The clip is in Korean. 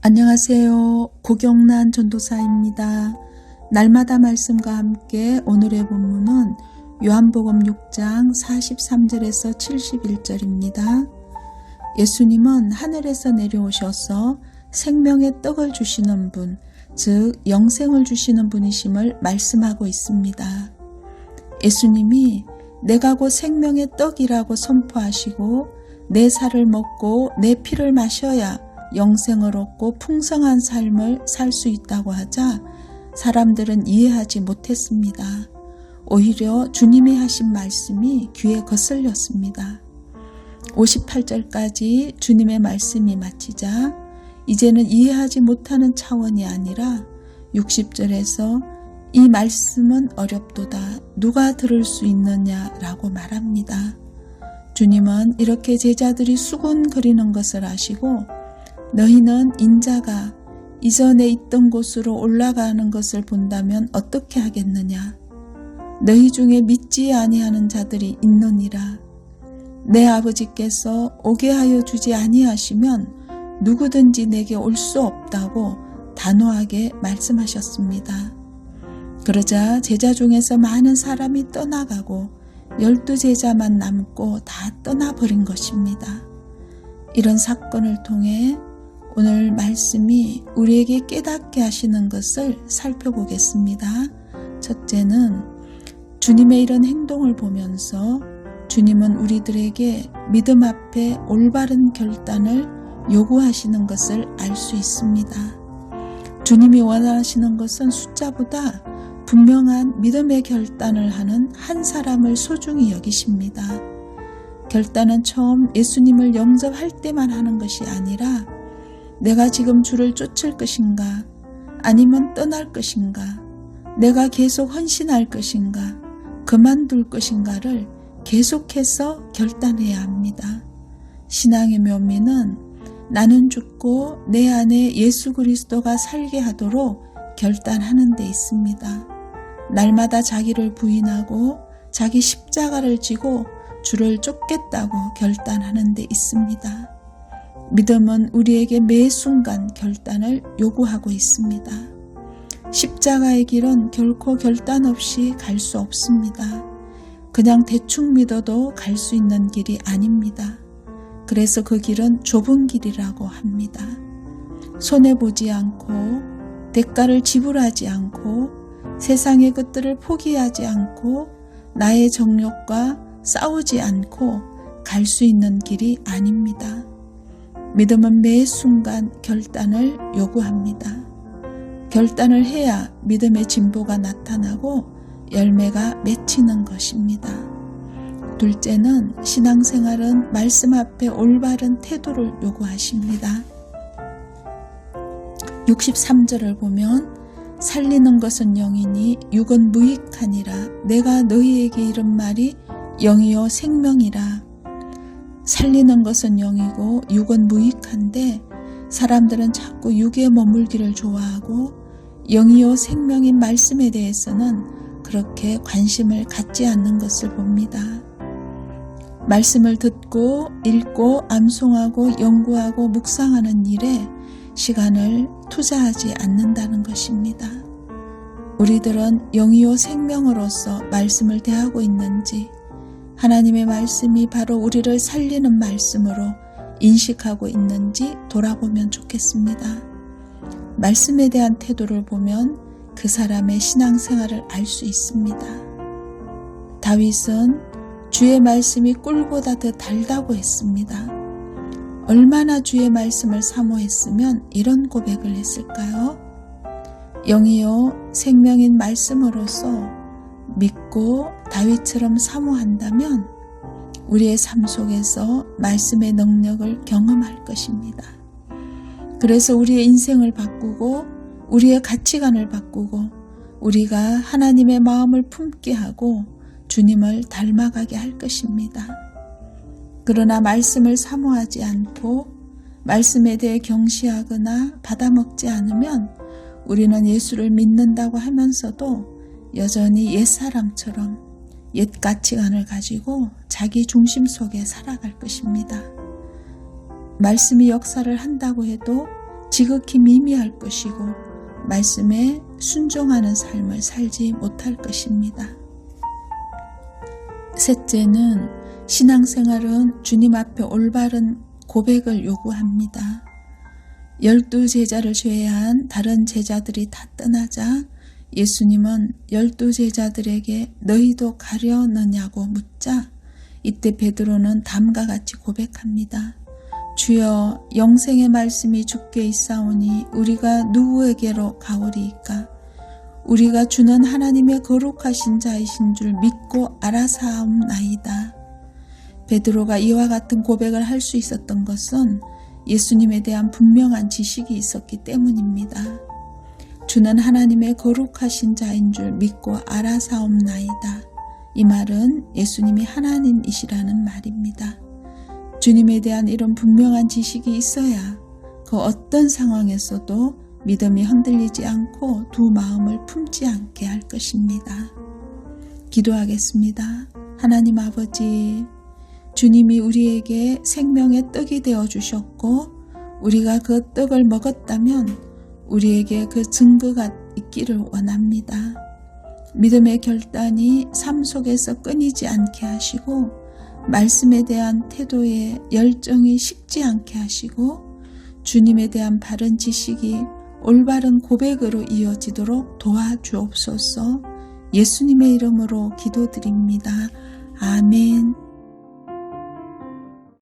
안녕하세요. 고경란 전도사입니다. 날마다 말씀과 함께 오늘의 본문은 요한복음 6장 43절에서 71절입니다. 예수님은 하늘에서 내려오셔서 생명의 떡을 주시는 분, 즉 영생을 주시는 분이심을 말씀하고 있습니다. 예수님이 내가 곧 생명의 떡이라고 선포하시고 내 살을 먹고 내 피를 마셔야 영생을 얻고 풍성한 삶을 살 수 있다고 하자 사람들은 이해하지 못했습니다. 오히려 주님이 하신 말씀이 귀에 거슬렸습니다. 58절까지 주님의 말씀이 마치자 이제는 이해하지 못하는 차원이 아니라 60절에서 이 말씀은 어렵도다. 누가 들을 수 있느냐라고 말합니다. 주님은 이렇게 제자들이 수군거리는 것을 아시고 너희는 인자가 이전에 있던 곳으로 올라가는 것을 본다면 어떻게 하겠느냐? 너희 중에 믿지 아니하는 자들이 있느니라. 내 아버지께서 오게 하여 주지 아니하시면 누구든지 내게 올 수 없다고 단호하게 말씀하셨습니다. 그러자 제자 중에서 많은 사람이 떠나가고 12제자만 남고 다 떠나버린 것입니다. 이런 사건을 통해 오늘 말씀이 우리에게 깨닫게 하시는 것을 살펴보겠습니다. 첫째는 주님의 이런 행동을 보면서 주님은 우리들에게 믿음 앞에 올바른 결단을 요구하시는 것을 알 수 있습니다. 주님이 원하시는 것은 숫자보다 분명한 믿음의 결단을 하는 한 사람을 소중히 여기십니다. 결단은 처음 예수님을 영접할 때만 하는 것이 아니라 내가 지금 주를 쫓을 것인가 아니면 떠날 것인가 내가 계속 헌신할 것인가 그만둘 것인가를 계속해서 결단해야 합니다. 신앙의 묘미는 나는 죽고 내 안에 예수 그리스도가 살게 하도록 결단하는 데 있습니다. 날마다 자기를 부인하고 자기 십자가를 지고 주를 쫓겠다고 결단하는 데 있습니다. 믿음은 우리에게 매 순간 결단을 요구하고 있습니다. 십자가의 길은 결코 결단 없이 갈 수 없습니다. 그냥 대충 믿어도 갈 수 있는 길이 아닙니다. 그래서 그 길은 좁은 길이라고 합니다. 손해보지 않고 대가를 지불하지 않고 세상의 것들을 포기하지 않고 나의 정욕과 싸우지 않고 갈 수 있는 길이 아닙니다. 믿음은 매 순간 결단을 요구합니다. 결단을 해야 믿음의 진보가 나타나고 열매가 맺히는 것입니다. 둘째는 신앙생활은 말씀 앞에 올바른 태도를 요구하십니다. 63절을 보면 살리는 것은 영이니 육은 무익하니라. 내가 너희에게 이른 말이 영이요 생명이라. 살리는 것은 영이고 육은 무익한데 사람들은 자꾸 육에 머물기를 좋아하고 영이요 생명인 말씀에 대해서는 그렇게 관심을 갖지 않는 것을 봅니다. 말씀을 듣고 읽고 암송하고 연구하고 묵상하는 일에 시간을 투자하지 않는다는 것입니다. 우리들은 영이요 생명으로서 말씀을 대하고 있는지 하나님의 말씀이 바로 우리를 살리는 말씀으로 인식하고 있는지 돌아보면 좋겠습니다. 말씀에 대한 태도를 보면 그 사람의 신앙생활을 알 수 있습니다. 다윗은 주의 말씀이 꿀보다 더 달다고 했습니다. 얼마나 주의 말씀을 사모했으면 이런 고백을 했을까요? 영이요 생명인 말씀으로서 믿고 다윗처럼 사모한다면 우리의 삶 속에서 말씀의 능력을 경험할 것입니다. 그래서 우리의 인생을 바꾸고 우리의 가치관을 바꾸고 우리가 하나님의 마음을 품게 하고 주님을 닮아가게 할 것입니다. 그러나 말씀을 사모하지 않고 말씀에 대해 경시하거나 받아먹지 않으면 우리는 예수를 믿는다고 하면서도 여전히 옛사람처럼 옛 가치관을 가지고 자기 중심 속에 살아갈 것입니다. 말씀이 역사를 한다고 해도 지극히 미미할 것이고 말씀에 순종하는 삶을 살지 못할 것입니다. 셋째는 신앙생활은 주님 앞에 올바른 고백을 요구합니다. 12제자를 제외한 다른 제자들이 다 떠나자 예수님은 12제자들에게 너희도 가려느냐고 묻자 이때 베드로는 다음과 같이 고백합니다. 주여, 영생의 말씀이 주께 있사오니 우리가 누구에게로 가오리이까? 우리가 주는 하나님의 거룩하신 자이신 줄 믿고 알아사옵나이다. 베드로가 이와 같은 고백을 할 수 있었던 것은 예수님에 대한 분명한 지식이 있었기 때문입니다. 주는 하나님의 거룩하신 자인 줄 믿고 알아사옵나이다. 이 말은 예수님이 하나님이시라는 말입니다. 주님에 대한 이런 분명한 지식이 있어야 그 어떤 상황에서도 믿음이 흔들리지 않고 두 마음을 품지 않게 할 것입니다. 기도하겠습니다. 하나님 아버지, 주님이 우리에게 생명의 떡이 되어 주셨고 우리가 그 떡을 먹었다면 우리에게 그 증거가 있기를 원합니다. 믿음의 결단이 삶 속에서 끊이지 않게 하시고 말씀에 대한 태도에 열정이 식지 않게 하시고 주님에 대한 바른 지식이 올바른 고백으로 이어지도록 도와주옵소서. 예수님의 이름으로 기도드립니다. 아멘.